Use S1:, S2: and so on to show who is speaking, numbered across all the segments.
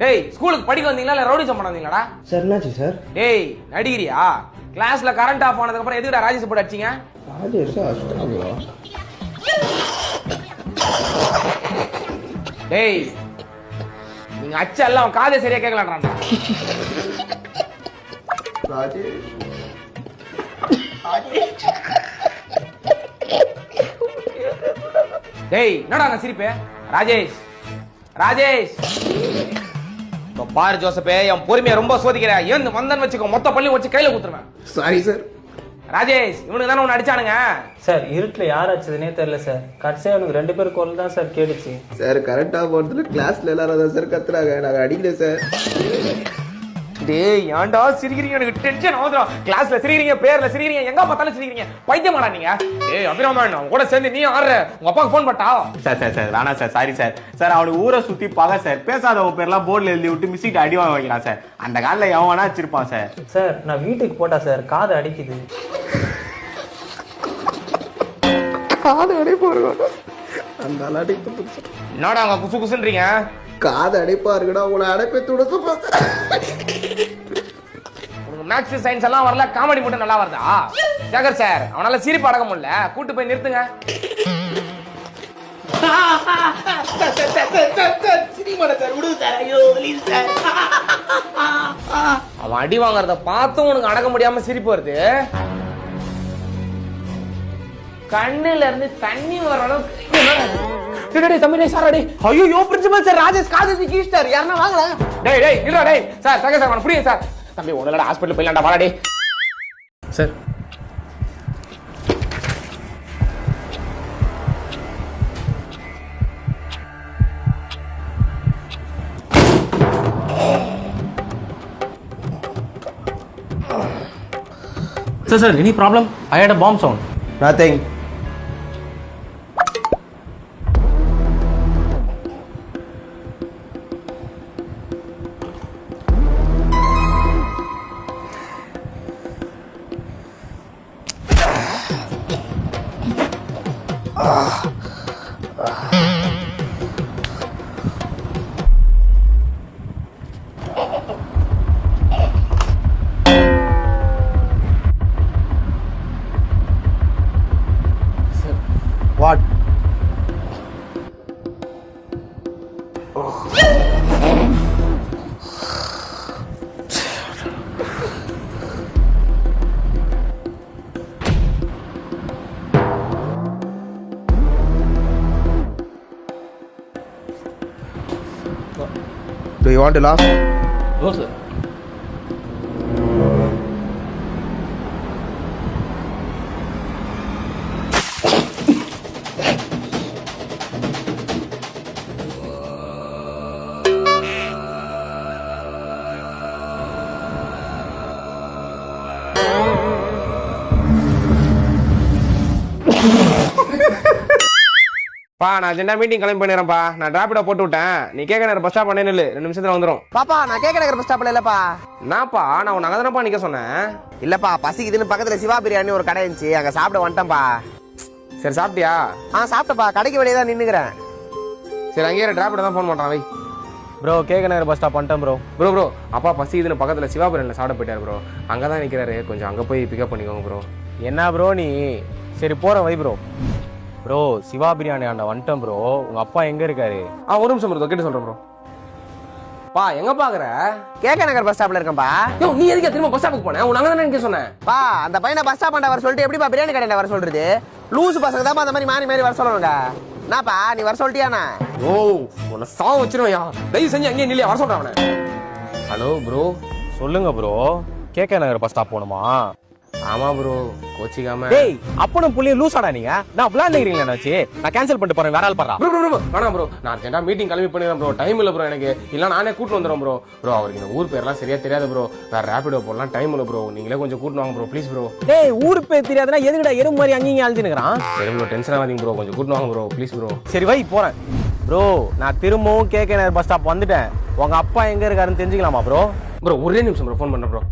S1: டேய் ஸ்கூலுக்கு படிக்க வந்தீங்களா இல்ல ரவுடிசம் பண்ண வந்தீங்களாடா?
S2: சார் என்னாச்சு சார்?
S1: டேய் நடிகிறியா? கிளாஸ்ல கரண்ட் ஆஃப் ஆனதுக்கு அப்புறம் எதுக்குடா ராஜேஷ் போட்டு அடிச்சீங்க?
S2: ராஜேஷ் அஷ்டாங்களா?
S1: டேய் நீங்க அச்செல்லாம் அவன் காதே சரியா கேட்கலான்றான்டா.
S2: ராஜேஷ்
S1: டேய் என்னடா அங்க சிரிப்பு? ராஜேஷ் ராஜேஷ் இப்ப பாரு ஜோசப்பே, என் பொறுமையை ரொம்ப சோதிக்கிற. ஏன் வந்தன்னு வச்சுக்கோ, மொத்த பள்ளி வச்சு கையில குத்துருவேன்.
S2: Sorry sir.
S1: ராஜேஷ் இவனுக்கு தானே ஒன்னு அடிச்சானுங்க.
S3: சார் இருட்டுல யார் அடிச்சதுனே தெரியல சார். கடைசியா எனக்கு 2 பேர் குரல் தான் சார் கேட்டுச்சு.
S2: சார் கரெக்டா போறதுல கிளாஸ்ல எல்லாரும் தான் சார் கத்துறாங்க. நாங்க அடிக்கல சார்.
S1: டேய் ஏன்டா சிரிக்கிறீங்க? எனக்கு டென்ஷன் ஆகுதுடா. கிளாஸ்ல சிரிக்கிறீங்க, பேர்ல சிரிக்கிறீங்க, எங்க பார்த்தாலும் சிரிக்கிறீங்க. பைத்தியமாடா நீங்க? டேய் அபிராமன் அவன் கூட சேர்ந்து நீ ஆடுற. உங்க அப்பாக்கு ஃபோன் பண்ணட்டா?
S4: சார் வேணா சார், சாரி சார். சார் அவனுக்கு ஊரை சுத்தி பகை சார். பேசாதவங்க பேர்லாம் போர்டில் எழுதி விட்டு மிஸ்ஸிட்டு அடி வாங்க வைக்கிறான் சார். அந்த காலில் எவனா வச்சிருப்பான் சார்.
S3: சார் நான் வீட்டுக்கு போட்டா சார் காது அடிக்குது.
S2: காது அடைப்பா இருக்கா? அந்த அடைப்பு
S1: என்னடா அங்க குசு குசுன்றீங்க?
S2: காது அடைப்பா இருக்குடா. உங்களை அடைப்பை துடச்சு
S1: உனக்கு மேக்ஸ் சயின்ஸ் எல்லாம் வரல, காமெடி மட்டும் நல்லா வருதா? சேகர் சார் அவனால சிரிப்பு அடக்க முடியல, கூட்டு போய் நிறுத்துங்க. அவன் அடி வாங்கறத பார்த்தும் உனக்கு அடக்க முடியாம சிரிப்பு வருது. கண்ணுல இருந்து தண்ணி வர அளவுக்கு தம்பி சார். ஐயோ பிரின்சிபல் சார், ராஜேஷ் காது கீழ்ச்சார். யாருன்னா வாங்கல. டேய் டேய் இல்லடா டேய் சார், சேகர் சார் புரியுது சார். தம்பி ஒண்ணுலடா, ஹாஸ்பிடல் போயிடலாம்டா, வாடா டேய். Sir
S3: Sir, any problem? I had a bomb sound.
S2: Nothing. What? Do you want to laugh?
S1: No sir. பா நான் அர்ஜென்டா மீட்டிங் கிளம்பி பண்ணிடுறேன்ப்பா. நான் டிராபிடோ போட்டு விட்டேன். நீ கேட்க நேரம் பஸ் ஸ்டாப் பண்ணே நில்லு, 2 நிமிஷத்துல வந்துடும்.
S2: பாப்பா நான் கேட்க நகர் பஸ் ஸ்டாப்ல இல்லப்பா.
S1: நான்ப்பா நான் உன்னை அங்கே தானப்பா நிற்க சொன்னேன்.
S2: இல்லப்பா பசிக்குதுன்னு பக்கத்துல சிவா பிரியாணி ஒரு கடை இருந்துச்சு, அங்க சாப்பிட வந்துட்டேன்ப்பா.
S1: சரி சாப்பிட்டியா?
S2: சாப்பிட்டப்பா, கடைக்கு வெளியே தான் நின்னுக்கிறேன்.
S1: சரி அங்கேயே டிராபிடோ தான் ஃபோன் பண்ணுறான் வை.
S3: ப்ரோ கேக்க நகர் பஸ் ஸ்டாப் பண்ணிட்டேன் ப்ரோ.
S1: ப்ரோ அப்பா பசிக்குதுன்னு பக்கத்தில் சிவாபுரனில் சாப்பிட போயிட்டார் ப்ரோ. அங்கே தான் நிற்கிறாரு, கொஞ்சம் அங்கே போய் பிக்கப் பண்ணிக்கோங்க ப்ரோ.
S3: என்ன ப்ரோ நீ? சரி போற வை ப்ரோ. ப்ரோ சிவா பிரியாணி ஆண்ட வந்துட்டேன் ப்ரோ. உங்க அப்பா எங்க இருக்காரு?
S1: ஒரு நிமிஷம் ப்ரோ, கேட்டு சொல்கிறேன் ப்ரோ. பா எங்க பாக்குற?
S2: கேக்க நகர் பஸ் ஸ்டாப்ல இருக்கேன்பா.
S1: நீ எதுக்கு திரும்ப பஸ் ஸ்டாப்புக்கு போன? உன் அங்கே தானே நிற்க சொன்னேன்.
S2: பா அந்த பையனை பஸ் ஸ்டாப் வர சொல்லிட்டு எப்படிப்பா பிரியாணி கடையில வர சொல்றது? லூசு பசங்க தான் அந்த மாதிரி மாறி வர சொல்லுவாங்க. என்னப்பா நீ வர சொல்லிட்டியாண்ணா?
S1: உன்னை சாவ வச்சிருவையா? தயவு செஞ்சு அங்கேயே நில்லையா, வர சொல்றேன் அவனை. Hello bro.
S3: சொல்லுங்க ப்ரோ. கேக்க நகர் பஸ் ஸ்டாப் போகணுமா?
S1: ஆமா ப்ரோ, கோச்சிக்காம.
S3: டேய் அப்பனும் புள்ளிய லூசாடா நீங்க. நான் பிளான் நிக்கிறீங்களா வச்சு நான் கேன்சல் பண்ணிட்டு போறேன், வேற ஆள் பாறா.
S1: ப்ரோ வேணாம் ப்ரோ, நான் அர்ஜென்ட்டா மீட்டிங் கிளம்பி பண்ணிடுறேன் ப்ரோ. டைம் இல்ல ப்ரோ எனக்கு. இல்ல நானே கூட்டு வந்துடுறேன் ப்ரோ. அவருக்கு இந்த ஊர் பேர்லாம் சரியா தெரியாது ப்ரோ. வேற ரேபிடோ போடலாம் டைம் இல்ல ப்ரோ. நீங்களே கொஞ்சம் கூட்டு வாங்க ப்ரோ ப்ளீஸ் ப்ரோ.
S3: டேய் ஊர் பேர் தெரியாதுன்னா எதுக்குடா எறும்பு மாதிரி அங்கேயும் அழுதுனுக்குறான்?
S1: சரி ப்ரோ, டென்ஷன் ஆகாதீங்க ப்ரோ, கொஞ்சம் கூட்டு வாங்க ப்ரோ ப்ளீஸ் ப்ரோ.
S3: சரி வை போறேன் ப்ரோ. நான் திரும்பவும் கேக்க நகர் பஸ் ஸ்டாப் வந்துட்டேன். உங்க அப்பா எங்க இருக்காருன்னு தெரிஞ்சுக்கலாமா ப்ரோ?
S1: ஒரே நிமிஷம் ப்ரோ, ஃபோன் பண்றேன் ப்ரோ.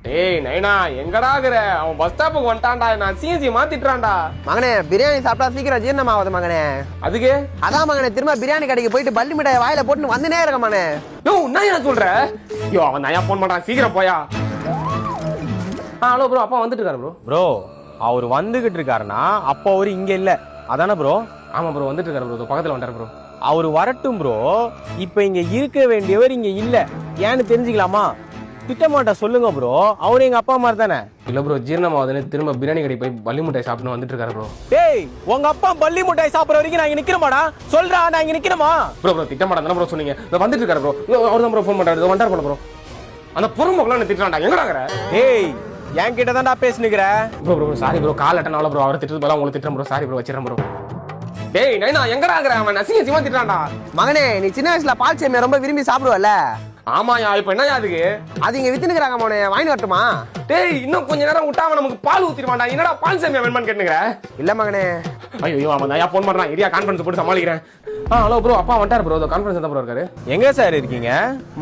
S1: டேய் நைனா எங்கடாக்குற? அவன் பஸ் ஸ்டாப்புக்கு வந்துட்டான்டா, நான் சிஎன்சி மாத்திட்டுறான்டா.
S2: மகனே பிரியாணி சாப்பிட்டா சீக்கிரம் ஜீரணம் ஆகுது மகனே.
S1: அதுக்கு
S2: அதான் மகனே திரும்ப பிரியாணி கடைக்கு போயிட்டு பள்ளி மிட்டாய் வாயில போட்டு வந்துனே இருக்க மகனே.
S1: யோ என்ன சொல்ற? யோ அவன் நயா போன் பண்றான், சீக்கிரம் போயா. ஹலோ ப்ரோ, அப்பா வந்துட்டு இருக்காரு ப்ரோ.
S3: ப்ரோ அவர் வந்துகிட்டு இருக்காருன்னா அப்போ அவரு இங்க இல்ல அதானே ப்ரோ?
S1: ஆமா ப்ரோ, வந்துட்டு இருக்காரு ப்ரோ, பக்கத்துல வந்துட்டாரு ப்ரோ.
S3: அவரு வரட்டும் ப்ரோ. இப்ப இங்க இருக்க வேண்டியவர் இங்க இல்ல, ஏன்னு தெரிஞ்சுக்கலாமா? திட்டமாட்ட சொல்லுங்க ப்ரோ, அவரு எங்க அப்பா மாதிரி தானே.
S1: இல்ல ப்ரோ, ஜீரணமாவதுன்னு திரும்ப பிரியாணி கடைக்கு போய் பள்ளி முட்டாய் சாப்பிட்டு வந்துட்டு இருக்காரு ப்ரோ.
S3: டேய் உங்க அப்பா பள்ளி முட்டாய் சாப்பிடுற வரைக்கும் நான் இங்க நிக்கிறமாடா? சொல்றா, நான் இங்க நிக்கிறமா?
S1: ப்ரோ ப்ரோ திட்டமாடா தானே ப்ரோ சொன்னீங்க. வந்துட்டு இருக்காரு ப்ரோ. அவர் தான் ப்ரோ ஃபோன் பண்றாரு, வந்துட்டார் போல ப்ரோ. அந்த பொறுமக்குள்ள என்ன திட்டுறான்டா, எங்கடாங்கற?
S3: டேய் என் கிட்ட தான்டா பேசினுக்கிற.
S1: Bro bro sorry bro, call attend ஆகல ப்ரோ. அவர் திட்டுறது போல உங்களுக்கு திட்டுறேன் ப்ரோ. சாரி ப்ரோ, வச்சிரேன் ப்ரோ. டேய் நைனா எங்கடாங்கற? அவன் நசிங்க திட்டுறான்டா.
S2: மகனே நீ சின்ன வயசுல பால் சேமியா ரொம்ப விரும்பி சாப்பிடுவல்ல?
S1: ஆமாயா, இப்ப என்னயா அதுக்கு?
S2: அது இங்க வித்துனுக்குறாங்க மகனே, வாங்கி வரட்டுமா?
S1: டேய் இன்னும் கொஞ்ச நேரம் விட்டா அவன் நமக்கு பால் ஊத்திடுவான்டா. என்னடா பால் சேமியா வேணுமான்னு கேட்டுங்கற?
S2: இல்ல மகனே.
S1: ஐயோ அவன் நயா ஃபோன் பண்றான், ஏரியா கான்ஃபரன்ஸ் போட்டு சமாளிக்கிறேன். ஹலோ ப்ரோ, அப்பா வந்துட்டார் ப்ரோ. கான்ஃபரன்ஸ் தான் ப்ரோ இருக்காரு.
S3: எங்க சார் இருக்கீங்க?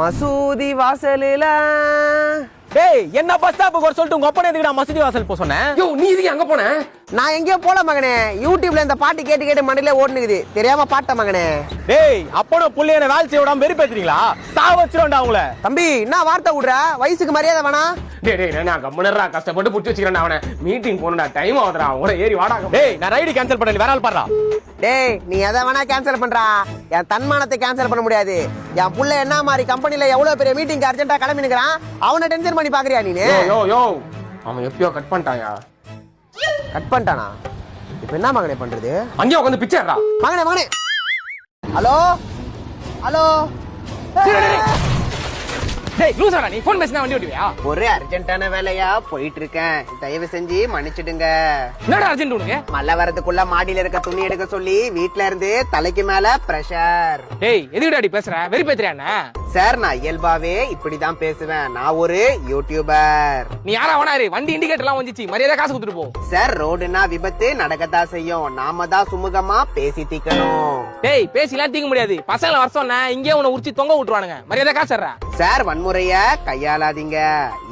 S2: மசூதி வாசலில.
S3: டேய் என்ன பஸ் ஸ்டாப்புக்கு வர சொல்லிட்டு உங்க அப்பா எதுக்குடா மசூதி வாசல் போ சொன்னேன்?
S1: யோ நீ இதுக்கு அங்க போன?
S2: நான் எங்கேயோ போல மகனே, யூடியூப்ல இந்த பாட்டு கேட்டு கேட்டு மண்ணிலே ஓடுனுக்குது, தெரியாம பாட்ட மகனே.
S3: டேய் அப்பனோ புள்ளைய வேலை செய்ய விடாம வெறுப்பேத்துறீங்களா? சாவ வச்சிரோண்டா அவங்கள.
S2: தம்பி என்ன வார்த்தை விடுற? வயசுக்கு மரியாதை வேணா?
S1: டேய் டேய் நான் கம்மனறா கஷ்டப்பட்டு புடிச்சு வச்சிரேன்டா அவனை. மீட்டிங் போணும்டா, டைம் ஆகுதுடா. அவள ஏறி வாடா.
S3: டேய் நான் ரைடு கேன்சல் பண்ணல, வேற ஆள் பாறா.
S2: டேய் நீ எதை வேணா கேன்சல் பண்றா, என் தன்மானத்தை கேன்சல் பண்ண முடியாது. என் புள்ள என்ன மாதிரி கம்பெனில எவ்வளவு பெரிய மீட்டிங் அர்ஜென்ட்டா கிளம்பி நிக்கிறான், அவனை டென்ஷன் பண்ணி பாக்குறியா நீனு?
S1: யோ யோ அவன் எப்பயோ கட் பண்ணிட்டாயா?
S2: கட் பண்ணிட்டானா? இப்போ என்ன மகனே பண்றது?
S1: அங்கேயே உட்காந்து பிச்சைடா.
S2: மகனே மகனே. Hello hello.
S1: டேய் லூசாடா, நீ ஃபோன் பேசினா வண்டி ஓட்டுவியா?
S2: ஒரு அர்ஜென்ட்டான வேலையா போயிட்டு இருக்கேன், தயவு செஞ்சு மன்னிச்சிடுங்க.
S1: என்னடா அர்ஜென்ட் உனக்கு?
S2: மழை வரதுக்குள்ள மாடியில இருக்க துணி எடுக்க சொல்லி வீட்ல இருந்து தலைக்கு மேல பிரஷர்.
S1: டேய் எதுக்குடாடி பேசுற? வெறி பேத்துறியா என்ன?
S2: சார் நான் இயல்பாவே இப்படிதான் பேசுவேன், நான் ஒரு யூடியூபர்.
S1: நீ யாரா வேணாரு, வண்டி இண்டிகேட்டர் எல்லாம் வந்துச்சு, மரியாதை காசு கொடுத்துட்டு போ.
S2: சார் ரோடுனா விபத்து நடக்கத்தான் செய்யும், நாம தான் சுமூகமா பேசி தீக்கணும்.
S1: டேய் பேசிலாம் தீக்க முடியாது, பசங்களை வர சொன்ன இங்கே உன்னை உரிச்சு தொங்க விட்டுருவானுங்க, மரியாதை காசு தர்றா.
S2: சார் வன்முறைய கையாளாதீங்க,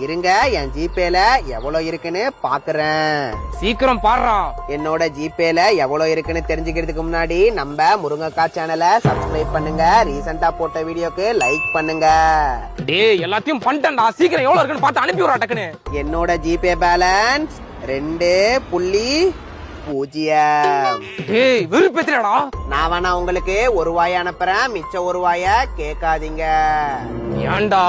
S2: இருங்க என் ஜிபேல எவ்வளவு இருக்குன்னு பாக்குறேன்.
S1: சீக்கிரம் பாடுறா.
S2: என்னோட ஜிபேல எவ்வளவு இருக்குன்னு தெரிஞ்சுக்கிறதுக்கு முன்னாடி நம்ம முருங்கக்கா சேனலை சப்ஸ்கிரைப் பண்ணுங்க, ரீசெண்டா போட்ட வீடியோக்கு லைக் பண்ணுங்க.
S1: டேய் எல்லாத்தையும் பண்ணிட்டேன்டா, சீக்கிரம் எவ்வளவு இருக்குன்னு பார்த்து அனுப்பி விடுறா டக்குன்னு.
S2: என்னோட ஜிபே பேலன்ஸ் 2.0.
S1: டேய் வெறி பேத்துறியாடா?
S2: நான் வேணா உங்களுக்கு ₹1 அனுப்புறேன், மிச்சம் ₹1 கேட்காதீங்க.
S1: ஏன்டா?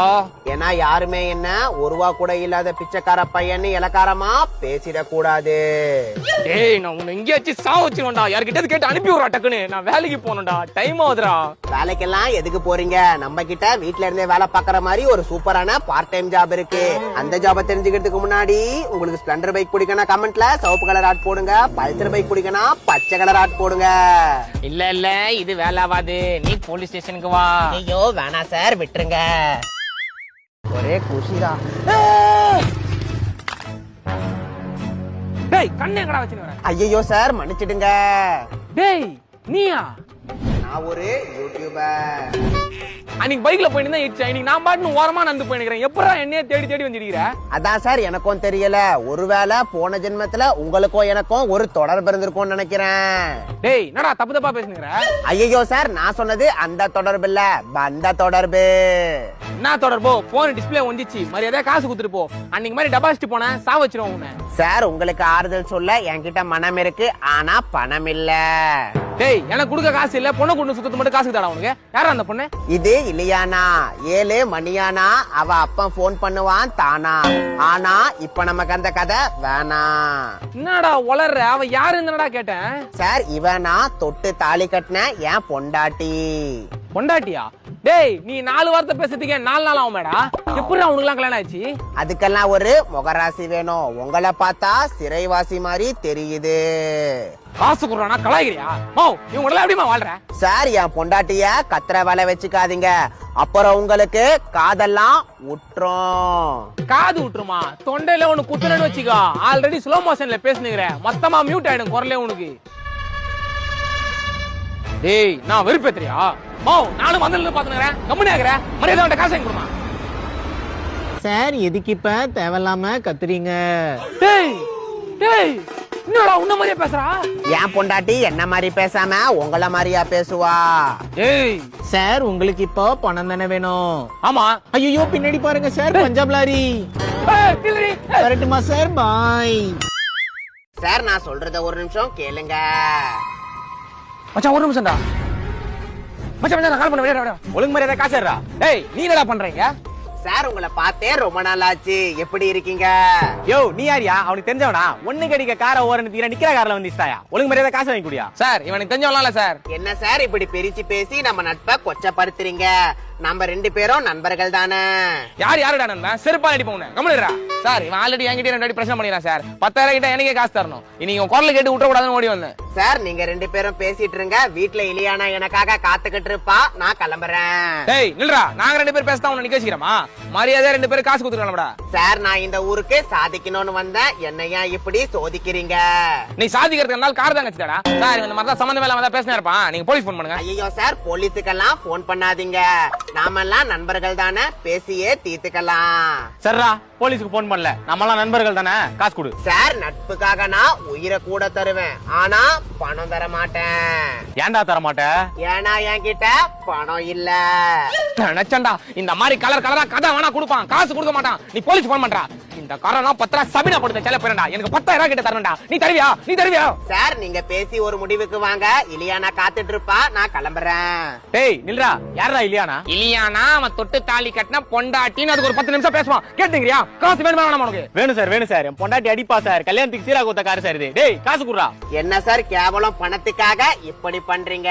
S2: ஏன்னா யாருமே என்ன ₹1 கூட இல்லாத பிச்சைக்கார பையன்னு இலக்காரமா பேசிடக்கூடாது.
S1: டேய் நான் உன்னை இங்கே வச்சு சாவ வச்சிருவேன்டா, யார்கிட்ட கேட்டு அனுப்பி விடுறா டக்குன்னு, நான் வேலைக்கு போகணும்டா, டைம் ஆகுதுடா.
S2: வேலைக்கெல்லாம் எதுக்கு போறீங்க? நம்ம கிட்ட வீட்ல இருந்தே வேலை பாக்குற மாதிரி ஒரு சூப்பரான பார்ட் டைம் ஜாப் இருக்கு. அந்த ஜாப தெரிஞ்சுக்கிறதுக்கு முன்னாடி உங்களுக்கு ஸ்ப்ளெண்டர் பைக் பிடிக்கணும் கமெண்ட்ல சிவப்பு கலர் ஆட் போடுங்க, பல்சர் பைக் பிடிக்கணும் பச்சை கலர் ஆட் போடுங்க.
S1: இல்ல இல்ல இது வேலை ஆகாது, நீ போலீஸ் ஸ்டேஷனுக்கு வா.
S2: ஐயோ வேணா சார் விட்டுருங்க. ஒரே குஷிதான்.
S1: டேய் கண்ணே கடா வச்சிருக்க.
S2: ஐயோ சார் மன்னிச்சிடுங்க.
S1: டேய் நீயா?
S2: நான் ஒரு யூடியூபர்.
S1: அன்னைக்கு பைக்ல போயிட்டு தான் இடிச்சா, இன்னைக்கு நான் பாட்டு ஓரமா நடந்து போயிருக்கிறேன். எப்படா என்னைய தேடி தேடி வந்துடுகிற?
S2: அதான் சார் எனக்கும் தெரியல, ஒருவேளை போன ஜென்மத்துல உங்களுக்கும் எனக்கும் ஒரு தொடர்பு இருந்திருக்கும்னு நினைக்கிறேன்.
S1: டேய் என்னடா தப்பு தப்பா பேசுனீங்க?
S2: ஐயோ சார் நான் சொன்னது அந்த தொடர்பு இல்ல, பந்த தொடர்பு.
S1: என்ன தொடர்போ? போன் டிஸ்பிளே ஒஞ்சிச்சு, மரியாதை காசு கொடுத்துட்டு போ. அன்னைக்கு மாதிரி டெபாசிட் போன சா வச்சிரும் உன்னை.
S2: சார் உங்களுக்கு ஆறுதல் சொல்ல என்கிட்ட மனம் இருக்கு, ஆனா பணம் இல்ல.
S1: டேய் எனக்கு கொடுக்க காசு இல்ல, பொண்ணு கொண்டு சுத்தத்து மட்டும் காசு தாடா உனக்கு. யாரா அந்த பொண்ணு?
S2: இது இல்லையானா 7 மணியானா அவ அப்பா போன் பண்ணுவான் தானா, ஆனா இப்ப நமக்கு அந்த கதை வேணாம்.
S1: என்னடா உளர்ற? அவ யாரு என்னடா கேட்டேன்?
S2: சார் இவனா தொட்டு தாலி கட்டின என் பொண்டாட்டி.
S1: பொண்டாட்டியா? டேய் நீ 4 வார்த்தை பேசுறதுக்கே 4 நாள் ஆகும் மேடா. எப்படி அவனுக்கு எல்லாம் கல்யாணம் ஆச்சு?
S2: அதுக்கெல்லாம் ஒரு முகராசி வேணும், உங்களை பார்த்தா சிறைவாசி மாதிரி தெரியுது.
S1: காசு குடுறானா கலாய்கிறியா? மோ இவங்க எல்லாம் எப்படிமா வாழ்ற?
S2: சார் என் பொண்டாட்டிய கத்திர வேலை வச்சுக்காதீங்க, அப்புறம் உங்களுக்கு காதெல்லாம் விட்டுரும்.
S1: காது விட்டுருமா? தொண்டையில உனக்கு குத்துறன்னு வச்சுக்கோ, ஆல்ரெடி ஸ்லோ மோஷன்ல பேசுனீங்க, மொத்தமா மியூட் ஆயிடும் குரலே உனக்கு. டேய் நான் வெறுப்பேத்துறியா? மோ நானும் வந்ததுல பாத்துக்கிறேன், கம்முனே ஆகுற, மரியாதை காசு கொடுமா.
S3: சார் எதுக்கு இப்ப தேவையில்லாம கத்துறீங்க?
S1: டேய் டேய் என்னடா உன்ன மாதிரியே பேசுறா?
S2: என் பொண்டாட்டி என்ன மாதிரி பேசாம உங்கள மாதிரியா பேசுவா?
S1: டேய்
S3: சார் உங்களுக்கு இப்போ பணம் தானே வேணும்?
S1: ஆமா.
S3: ஐயோ பின்னாடி பாருங்க சார், பஞ்சாப் லாரி.
S1: ஏய் கிளி.
S3: வரட்டுமா சார்? பாய்.
S2: சார் நான் சொல்றத ஒரு நிமிஷம் கேளுங்க.
S1: மச்சான் ஒரு நிமிஷம்டா. மச்சான் நான் கால் பண்ண வெளிய.
S3: ஒழுங்கு மரியாதை காசுறா.
S1: டேய் நீ என்னடா பண்றீங்க?
S2: சார் உங்களை பார்த்தே ரொம்ப நாள் ஆச்சு. எப்படி இருக்கீங்க?
S3: யோ நீ யாரியா? அவனுக்கு தெரிஞ்சவனா? ஒண்ணு கடிக்க காரை ஓரணிக்கிற நிக்கிற கார்ல வந்து இஷ்டாயா? ஒழுங்கு மரியாதை காசு வாங்கி குடியா?
S1: சார் இவனுக்கு தெரிஞ்சவலாம் இல்ல சார்.
S2: என்ன சார் இப்படி பிரிச்சு பேசி நம்ம நட்பை கொச்சப்படுத்துறீங்க? நம்ம 2 பேரும் நண்பர்கள் தானே.
S1: யார் யாருடா நண்பன்? செருப்பால் அடிப்போம் உன்னை. கம்முனுடா. சார் இவன் ஆல்ரெடி என்கிட்ட 2 வாட்டி பிரச்சனை பண்ணிடலாம் சார். 10,000 கிட்ட எனக்கே காசு தரணும். இனி உன் குரல் கேட்டு விட்டுற கூடாதுன்னு ஓடி வந்தேன்.
S2: சார் நீங்க 2 பேரும் பேசிட்டு இருங்க. வீட்ல இலியானா எனக்காக காத்துக்கிட்டு இருப்பா. நான் கிளம்புறேன்.
S1: டேய் நில்றா. நாங்க 2 பேர் பேசதான் உன்னை நிக்க வச்சுக்கிறோமா? மரியாதை 2 பேரும் காசு கொடுத்துக்கலாம்டா.
S2: சார் நான் இந்த ஊருக்கு சாதிக்கணும்னு வந்தேன். என்ன ஏன் இப்படி சோதிக்கிறீங்க?
S1: நீ சாதிக்கிறதுனால கார் தான் கச்சிட்டாடா. சார் இந்த மாதிரி தான் சம்பந்தம் இல்லாம தான் பேசினே இருப்பான். நீங்க போலீஸ் ஃபோன் பண்ணுங்க.
S2: ஐயோ சார் போலீஸுக்கெல்லாம் போன் பண்ணாதீங்க. நாமெல்லாம் நண்பர்கள் தானே, பேசியே தீர்த்துக்கலாம்.
S3: சரிடா, போலீஸுக்கு போன் பண்ணல. நம்மலாம் நண்பர்கள் தானே, காசு கொடு.
S2: சார் நட்புக்காக நான் உயிரை கூட தருவேன். ஆனா பணம் தர மாட்டேன்.
S3: ஏன்டா தர மாட்ட?
S2: ஏன்னா என்கிட்ட பணம் இல்ல.
S1: நினைச்சண்டா இந்த மாதிரி கலர் கலரா கதை வேணா கொடுப்பான், காசு கொடுக்க மாட்டான். நீ போலீஸ் போன் பண்றா. இந்த காரணம் 10 ரூபா சபினா போடுத செல்ல போறேன்டா. எனக்கு 10,000 கிட்ட தரணும்டா. நீ தருவியா? நீ தருவியா?
S2: சார் நீங்க பேசி ஒரு முடிவுக்கு வாங்க. இலியானா காத்துட்டு இருப்பா. நான் கிளம்புறேன்.
S3: டேய் நில்றா. யாரா இல்லையானா?
S1: இல்லையானா அவன் தொட்டு தாலி கட்டின பொண்டாட்டின்னு அதுக்கு ஒரு 10 நிமிஷம் பேசுவான். கேட்டுங்கறியா? காசு வேணுமா வேணாமா உனக்கு?
S3: வேணும் சார், வேணும் சார். என் பொண்டாட்டி அடிப்பா சார். கல்யாணத்துக்கு சீரா கொடுத்த காரு சார் இது. டேய் காசு குடுறா.
S2: என்ன சார் கேவலம் பணத்துக்காக இப்படி பண்றீங்க?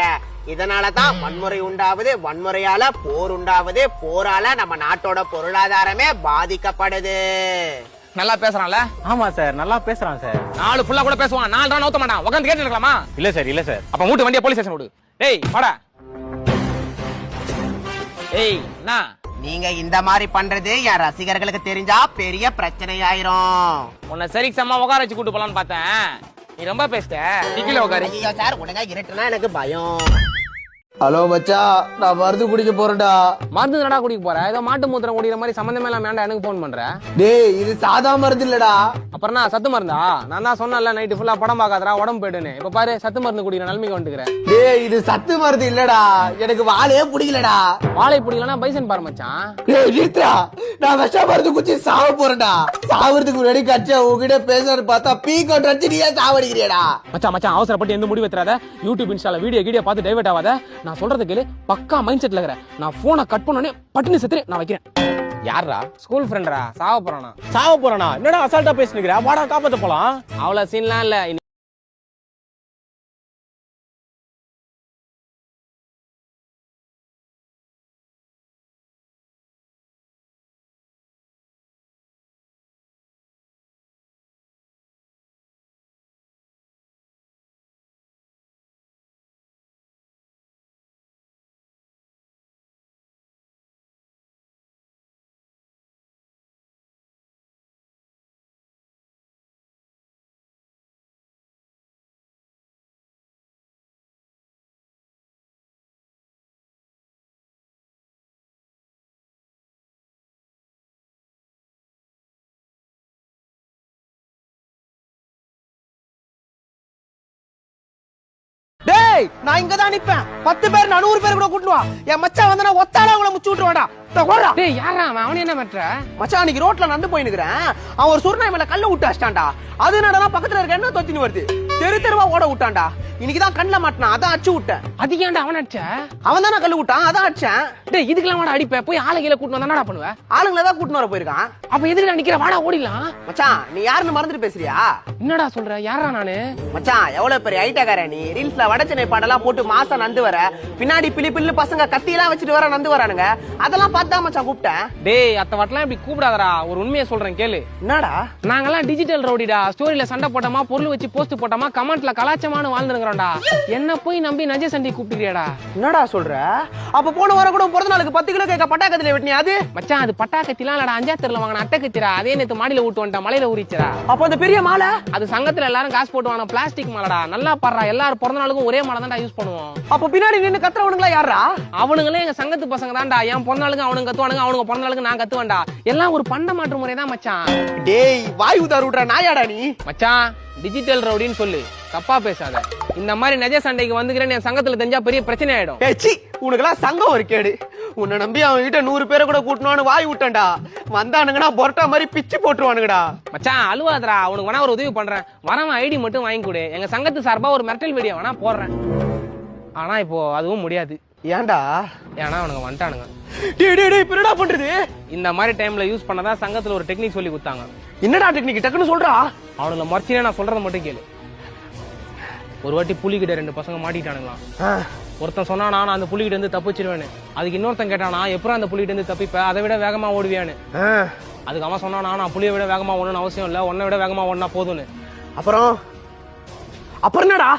S2: இதனாலதான் வன்முறை உண்டாவது, வன்முறையால போர் உண்டாவது, போரால நம்ம நாட்டோட பொருளாதாரமே பாதிக்கப்படுது.
S1: நல்லா பேசுறான்ல?
S3: ஆமா சார், நல்லா பேசுறான் சார்.
S1: நாலு ஃபுல்லா கூட பேசுவான். 4 நாள் நோத்த மாட்டான். உட்கார்ந்து கேட்டு இருக்கலாமா?
S3: இல்ல சார், இல்ல சார்.
S1: அப்ப மூட்டு வண்டியை போலீஸ் ஸ்டேஷன் விடு. டேய் வாடா. ஏய் என்ன
S2: நீங்க இந்த மாதிரி பண்றது என் ரசிகர்களுக்கு தெரிஞ்சா பெரிய பிரச்சனை ஆயிரும்.
S1: உன்னை சரி சமா உட்கார வச்சு கூட்டு போலான்னு பார்த்தேன். நீ ரொம்ப பேசிட்ட. டிக்கில உட்காரு.
S2: ஐயோ சார் ஒழுங்கா இருட்டுனா எனக்கு பயம்.
S5: ஹலோ மச்சா, நான் மருந்து குடிக்க போறேன்டா.
S1: மருந்து என்னடா குடிக்க போற? ஏதோ மாட்டு மூத்திரம் குடிக்கிற மாதிரி சம்பந்தமே இல்லாம ஏன்டா எனக்கு போன் பண்ற?
S5: டேய் இது சாதா மருந்து இல்லடா.
S1: அப்புறம் நான் சத்து மருந்தா? நான் தான் சொன்னேன்ல நைட்டு ஃபுல்லா படம் பார்க்காதடா உடம்பு போயிடுன்னு. இப்ப பாரு சத்து மருந்து குடிக்கிற நிலைமைக்கு வந்துக்கிறேன்.
S5: டேய் இது சத்து மருந்து இல்லடா. எனக்கு வாழையே பிடிக்கலடா.
S1: வாழை பிடிக்கலன்னா பைசன் பாரு மச்சான்.
S5: டேய் நிறுத்துடா. நான் விஷ மருந்து குடிச்சு சாவ போறேன்டா. சாவறதுக்கு முன்னாடி கட்சா உங்ககிட்ட பேசுறது பார்த்தா பீக்கோட் வச்சு நீயே சாவடிக்கிறியடா.
S1: மச்சான் மச்சான் அவசரப்பட்டு எந்த முடிவு எடுத்துறாத. யூடியூப் இன்ஸ்டால வீடியோ பார்த்து டைவர்ட் ஆகாத. நான் சொல்றது கேளு. பக்கா மைண்ட் செட்ல இருக்கற. நான் போனை கட் பண்ணனே பட்டுன்னு செத்துறேன். நான் வைக்கிறேன்.
S3: யாரா?
S1: ஸ்கூல் ஃப்ரெண்ட்ரா. சாவ போறானா?
S3: சாவ போறானா? என்னடா அசால்ட்டா பேசினுக்கிற? வாடா காப்பாத்த போலாம்.
S1: அவ்வளவு சீன்லாம் இல்ல.
S5: டேய் நான் இங்க தான் நிப்பேன். 10 பேர் 100 பேர் கூட கூட்டுவா. என் மச்சான் வந்து நான் ஒத்தால அவங்கள முச்சு விட்டுருவாடா. ஓடுறா.
S1: டேய் யாரா அவன்? அவன் என்ன பண்ற?
S5: மச்சான் அன்னைக்கு ரோட்ல நடந்து போயினுக்குறேன். அவன் ஒரு சுர்நாய் மேல கல்ல விட்டு அடிச்சிட்டான்டா. அது என்னடா பக்கத்துல இருக்க என்ன தொத்தின்னு வருது. தெருவா ஓட விட்டான்டா. இன்னைக்கு தான் கண்ணுல மாட்டினான். அதான் அடிச்சு விட்டேன்.
S1: அது ஏன்டா அவன் அடிச்ச?
S5: அவன் தானே கல்லு விட்டான். அதான் அடிச்சேன்.
S1: டேய் இதுக்கெல்லாம் வாடா அடிப்ப. போய் ஆளை கீழ கூட்டு வந்தா என்னடா பண்ணுவ?
S5: ஆளுங்களை தான் கூட்டின்னு வர போயிருக்கான்.
S1: அப்ப எதுக்குடா நிக்கிற? வாடா ஓடிடலாம்.
S5: மச்சான் நீ யாருன்னு மறந்துட்டு பேசுறியா?
S1: என்னடா சொல்ற? யாரா நானு?
S2: மச்சான் எவ்வளவு பெரிய ஐட்டக்கார நீ. ரீல்ஸ்ல வடச்சென்னை பாட்டெல்லாம் போட்டு மாசா நந்து வர. பின்னாடி பிளி பில்லு பசங்க கத்தி எல்லாம் வச்சுட்டு வர நந்து வரானுங்க. அதெல்லாம் பார்த்தா மச்சான் கூப்பிட்டேன்.
S1: டேய் அத்த வட்டலாம் இப்படி கூப்பிடாதடா. ஒரு உண்மையை சொல்றேன் கேளு.
S2: என்னடா?
S1: நாங்கெல்லாம் டிஜிட்டல் ரவுடிடா. ஸ்டோரியில சண்டை போட்டோமா, பொருள் வச்சு போஸ்ட் போட்டோமா, கமெண்ட்ல கலாச்சமானு வாழ்ந்துருக்கிறோம்டா. என்ன போய் நம்பி நஜ சண்டி கூப்பிட்டுறியாடா?
S2: என்னடா சொல்ற? அப்ப போன வாரம் கூட பிறந்த நாளுக்கு 10 கிலோ கேக்க பட்டாக்கத்துல வெட்டினியா? அது
S1: மச்சான் அது பட்டாக்கத்திலாம் இல்லடா. அஞ்சாத்தூர்ல வாங்கின அட்டை கத்திரா. அதே நேத்து மாடியில விட்டு வந்துட்டா. மலையில ஊறிச்சரா.
S2: அப்ப அந்த பெரிய மாலை
S1: அது சங்கத்துல எல்லாரும் காசு போட்டு வாங்க பிளாஸ்டிக் மாலடா. நல்லா பாடுறா. எல்லாரும் பிறந்த நாளுக்கும் ஒரே மாலை தான்டா யூஸ் பண்ணுவோம்.
S5: அப்ப பின்னாடி நின்னு கத்துறவனுங்களா யாரா?
S1: அவனுங்களே எங்க சங்கத்து பசங்க தான்டா. என் பிறந்தாளுக்கு அவனுங்க கத்துவானுங்க, அவனுங்க பிறந்தாளுக்கு நான் கத்துவேன்டா. எல்லாம் ஒரு பண்ட மாற்று முறை தான் மச்சான்.
S5: டேய் வாய் உதார் விடுற நாயாடா நீ.
S1: மச்சான் டிஜிட்டல் ரவுடின்னு சொல்லு, தப்பா பேசாத. இந்த மாதிரி நெஜ சண்டைக்கு வந்துக்கிறேன்னு என் சங்கத்துல தெரிஞ்சா பெரிய பிரச்சனை ஆயிடும்.
S5: ஏச்சி உனக்கெல்லாம் சங்கம் ஒரு கேடு. உன்னை நம்பி அவன் கிட்ட 100 பேரை கூட கூட்டணும்னு வாய் விட்டேன்டா. வந்தானுங்கன்னா பொரட்டா மாதிரி பிச்சு போட்டுருவானுங்கடா.
S1: மச்சான் அழுவாதரா, உனக்கு வேணா ஒரு உதவி பண்றேன். வரவன் ஐடி மட்டும் வாங்கி கொடு. எங்க சங்கத்து சார்பா ஒரு மிரட்டல் வீடியோ வேணா போடுறேன். ஆனா இப்போ அதுவும் முடியாது.
S5: ஏன்டா?
S1: ஏன்னா அவனுங்க வந்துட்டானுங்க.
S5: டேய் டேய் டேய் என்னடா பண்றது?
S1: இந்த மாதிரி டைம்ல யூஸ் பண்ணதா சங்கத்துல ஒரு டெக்னிக் சொல்லி கொடுத்தாங்க.
S5: என்னடா டெக்னிக் டக்குன்னு சொல்றா.
S1: அவனுல மறைச்சினே நான் சொல்றத மட்டும் கேளு. ஒரு வாட்டி புலிகிட்ட 2 பசங்க மாட்டிட்டானுங்களாம். ஒருத்தன் சொன்னா நான் அந்த புலிகிட்ட இருந்து தப்பிச்சிருவேன்னு. அதுக்கு இன்னொருத்தன் கேட்டானா எப்பறம் அந்த புலிகிட்ட இருந்து தப்பிப்ப, அதை விட வேகமா ஓடுவியான்னு. அதுக்கு அவன் சொன்னா நான் புலியை விட வேகமா ஓடணும்னு அவசியம் இல்ல, உன்னை விட வேகமா ஓடனா போதும்னு.
S5: அப்புறம் என்னடா?